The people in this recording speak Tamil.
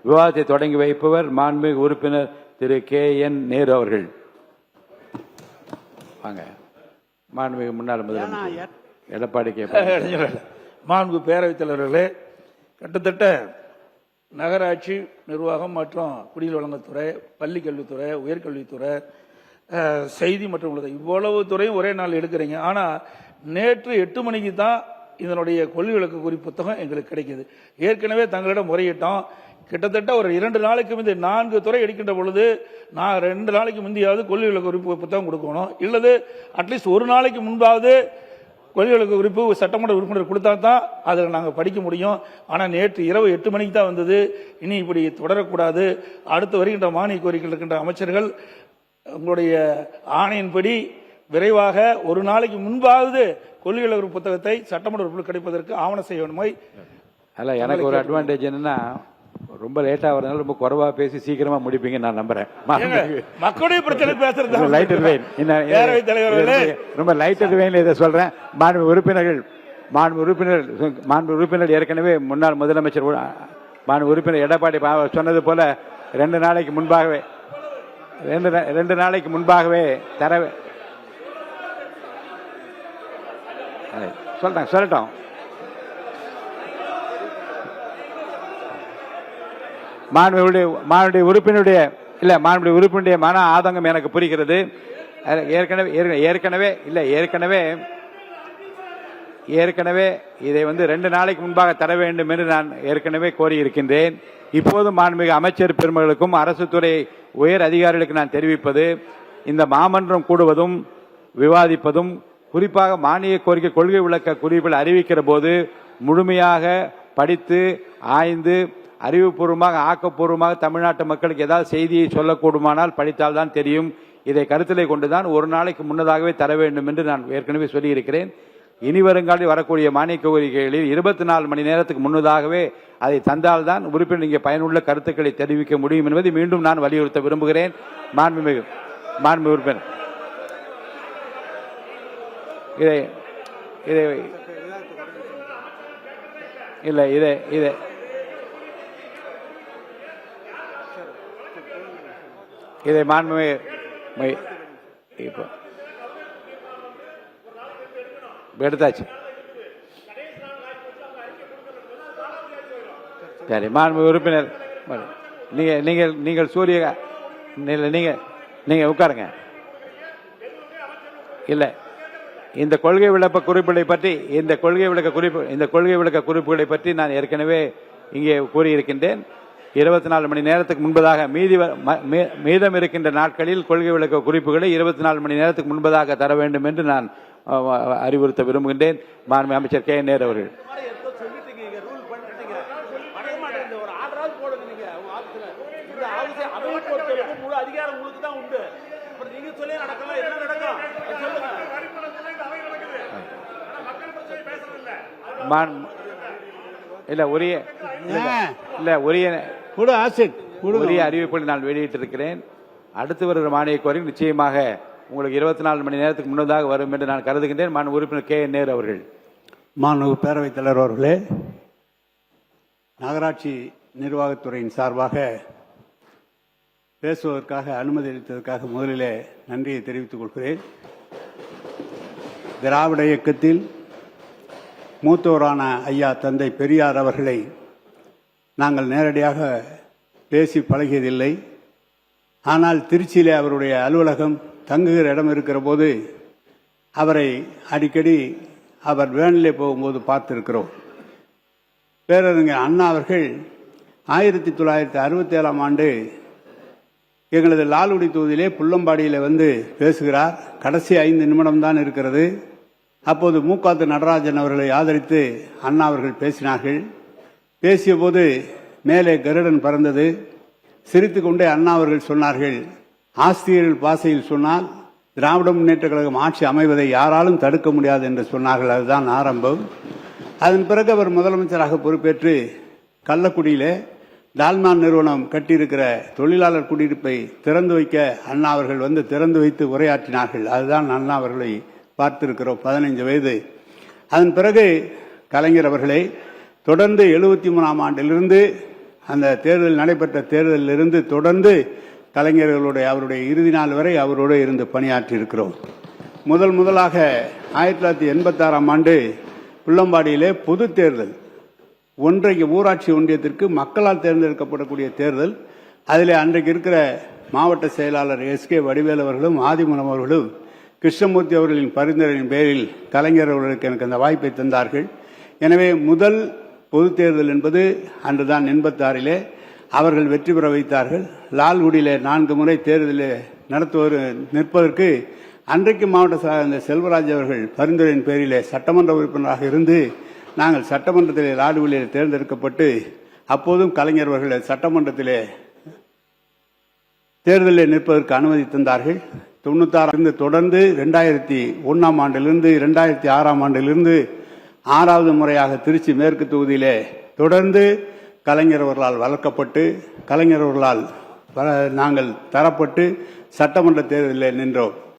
விவாதத்தை தொடங்கி வைப்பவர் மாண்புமிகு உறுப்பினர் திரு கே.என். நேரு அவர்கள். வாங்க. மாண்புமிகு முன்னாள் முதலமைச்சர் எடப்பாடி கே. மாண்பு பேரவைத் தலைவர்களே, கிட்டத்தட்ட நகராட்சி நிர்வாகம் மற்றும் குடிநீர் வழங்கத்துறை, பள்ளி கல்வித்துறை, உயர்கல்வித்துறை, செய்தி மற்றும் இவ்வளவு துறையும் ஒரே நாள் எடுக்கிறீங்க. ஆனால் நேற்று 8 மணிக்கு தான் இதனுடைய கொள்கை விளக்க குறிப்பு புத்தகம் எங்களுக்கு கிடைக்கிது. ஏற்கனவே தங்களிடம் முறையிட்டோம். கிட்டத்தட்ட ஒரு 2 நாளைக்கு முந்தி 4 துறை எடுக்கின்ற பொழுது நான் 2 நாளைக்கு முந்தையாவது கொள்கை விளக்க குறிப்பு புத்தகம் கொடுக்கணும், இல்லது அட்லீஸ்ட் ஒரு நாளைக்கு முன்பாவது கொள்கை விளக்க குறிப்பு சட்டமன்ற உறுப்பினர் கொடுத்தா தான் அதில் நாங்கள் படிக்க முடியும். ஆனால் நேற்று இரவு 8 மணிக்கு தான் வந்தது. இனி இப்படி தொடரக்கூடாது. அடுத்து வருகின்ற மானிய கோரிக்கைகள் இருக்கின்ற அமைச்சர்கள் உங்களுடைய ஆணையின்படி விரைவாக ஒரு நாளைக்கு முன்பாவது கொள்கை விளக்க புத்தகத்தை சட்டமன்ற உறுப்பினர் கிடைப்பதற்கு ஆவணம் செய்ய வேண்டுமே. அல்ல, எனக்கு ஒரு அட்வான்டேஜ் என்னன்னா, ரொம்ப லேட்டா வரதுனால ரொம்ப குறைவா பேசி சீக்கிரமா முடிப்பீங்க நான் நம்புறேன். மக்களுடைய பிரச்சனை பேசுறது ரொம்ப லைட்டர் வெயின் இதை சொல்றேன். மாண்பு உறுப்பினர் ஏற்கனவே முன்னாள் முதலமைச்சர் மாண்பு உறுப்பினர் எடப்பாடி சொன்னது போல 2 நாளைக்கு முன்பாகவே தர சொல்லட்டும். மாண்புடைய உறுப்பினுடைய மன ஆதங்கம் எனக்கு புரிகிறது. ஏற்கனவே இதை 2 நாளைக்கு முன்பாக தர வேண்டும் என்று நான் ஏற்கனவே கோரியிருக்கின்றேன். இப்போது மாண்புமிகு அமைச்சர் பெருமகளுக்கும் அரசு துறை உயர் அதிகாரிகளுக்கு நான் தெரிவிப்பது, இந்த மாமன்றம் கூடுவதும் விவாதிப்பதும் குறிப்பாக மானிய கோரிக்கை கொள்கை விளக்க குறிப்பில் அறிவிக்கிற போது முழுமையாக படித்து ஆய்ந்து அறிவுபூர்வமாக ஆக்கப்பூர்வமாக தமிழ்நாட்டு மக்களுக்கு ஏதாவது செய்தியை சொல்லக்கூடுமானால் படித்தால் தான் தெரியும். இதை கருத்திலே கொண்டுதான் ஒரு நாளைக்கு முன்னதாகவே தர வேண்டும் என்று நான் ஏற்கனவே சொல்லியிருக்கிறேன். இனி வருங்காலில் வரக்கூடிய மானிய கோரிக்கைகளில் 24 மணி நேரத்துக்கு முன்னதாகவே அதை தந்தால்தான் உறுப்பினர் இங்கே பயனுள்ள கருத்துக்களை தெரிவிக்க முடியும் என்பதை மீண்டும் நான் வலியுறுத்த விரும்புகிறேன். மாண்புமிகு உறுப்பினர் இதை மாண்புமிகு இப்போ எடுத்தாச்சு. சரி, மாண்புமிகு உறுப்பினர் நீங்கள் சூரிய நீங்க உட்காருங்க. இல்லை, இந்த கொள்கை விளக்க குறிப்புகளை பற்றி நான் ஏற்கனவே இங்கே கூறியிருக்கின்றேன். 24 மணி நேரத்துக்கு முன்பதாக மீதம் இருக்கின்ற நாட்களில் கொள்கை விளக்க குறிப்புகளை 24 மணி நேரத்துக்கு முன்பதாக தர வேண்டும் என்று நான் அறிவுறுத்த விரும்புகின்றேன். மாண்புமிகு அமைச்சர் கே.என். நேரு அவர்கள். உரிய அறிவிப்பை நான் வெளியிட்டிருக்கிறேன். அடுத்து வருகிற மானிய கோரிக்கை நிச்சயமாக உங்களுக்கு 24 மணி நேரத்துக்கு முன்னதாக வரும் என்று நான் கருதுகின்றேன். மாண்பு உறுப்பினர் கே.என். நேரு அவர்கள். மாண்பு பேரவைத் தலைவர் அவர்களே, நகராட்சி நிர்வாகத்துறையின் சார்பாக பேசுவதற்காக அனுமதி அளித்ததற்காக முதலிலே நன்றியை தெரிவித்துக் கொள்கிறேன். திராவிட இயக்கத்தில் மூத்தோரான ஐயா தந்தை பெரியார் அவர்களை நாங்கள் நேரடியாக பேசி பழகியதில்லை. ஆனால் திருச்சியிலே அவருடைய அலுவலகம் தங்குகிற இடம் இருக்கிற போது அவரை அடிக்கடி அவர் வேனிலே போகும்போது பார்த்திருக்கிறோம். பேரறிஞர் அண்ணா அவர்கள் 1967ஆம் ஆண்டு எங்களது லால்குடி தொகுதியிலே புள்ளம்பாடியில் வந்து பேசுகிறார். கடைசி 5 நிமிடம் தான் இருக்கிறது. அப்போது மூக்காத்து நடராஜன் அவர்களை ஆதரித்து அண்ணா அவர்கள் பேசினார்கள். பேசிய போது மேலே கருடன் பறந்தது. சிரித்து கொண்டே அண்ணா அவர்கள் சொன்னார்கள், ஆசிரியர்கள் பாசையில் சொன்னால் திராவிட முன்னேற்ற கழகம் ஆட்சி அமைவதை யாராலும் தடுக்க முடியாது என்று சொன்னார்கள். அதுதான் ஆரம்பம். அதன் பிறகு அவர் முதலமைச்சராக பொறுப்பேற்று கள்ளக்குடியிலே டால்மான் நிறுவனம் கட்டியிருக்கிற தொழிலாளர் குடியிருப்பை திறந்து வைக்க அண்ணா அவர்கள் வந்து திறந்து வைத்து உரையாற்றினார்கள். அதுதான் அண்ணா அவர்களை பார்த்திருக்கிறோம், 15 வயது. அதன் பிறகு கலைஞர் அவர்களை தொடர்ந்து 73ஆம் ஆண்டிலிருந்து அந்த தேர்தல் நடைபெற்ற தேர்தலிலிருந்து தொடர்ந்து கலைஞர்களுடைய அவருடைய இறுதி நாள் வரை அவரோடு இருந்து பணியாற்றி இருக்கிறோம். முதலாக 1986ஆம் ஆண்டு புள்ளம்பாடியிலே பொது தேர்தல், ஒன்றைக்கு ஊராட்சி ஒன்றியத்திற்கு மக்களால் தேர்ந்தெடுக்கப்படக்கூடிய தேர்தல். அதிலே அன்றைக்கு இருக்கிற மாவட்ட செயலாளர் எஸ்கே வடிவேல் அவர்களும் ஆதிமூலம் அவர்களும் கிருஷ்ணமூர்த்தி அவர்களின் பரிந்துரையின் பேரில் கலைஞர் அவர்களுக்கு எனக்கு அந்த வாய்ப்பை தந்தார்கள். எனவே முதல் பொது தேர்தல் என்பது அன்றுதான் 86லே அவர்கள் வெற்றி பெற வைத்தார்கள். லால்குடியிலே 4 முறை தேர்தலில் நிற்பதற்கு அன்றைக்கு மாவட்ட செல்வராஜ் அவர்கள் பரிந்துரையின் பேரிலே சட்டமன்ற உறுப்பினராக இருந்து நாங்கள் சட்டமன்றத்திலே லால்குடியிலே தேர்ந்தெடுக்கப்பட்டு அப்போதும் கலைஞர் அவர்கள் சட்டமன்றத்திலே தேர்தலில் நிற்பதற்கு அனுமதி தந்தார்கள். 96 தொடர்ந்து 2001ஆம் ஆண்டிலிருந்து 2006ஆம் ஆண்டிலிருந்து 6வது முறையாக திருச்சி மேற்கு தொகுதியிலே தொடர்ந்து கலைஞர் அவர்களால் வளர்க்கப்பட்டு கலைஞர் அவர்களால் நாங்கள் தரப்பட்டு சட்டமன்ற தேர்தலில் நின்றோம்.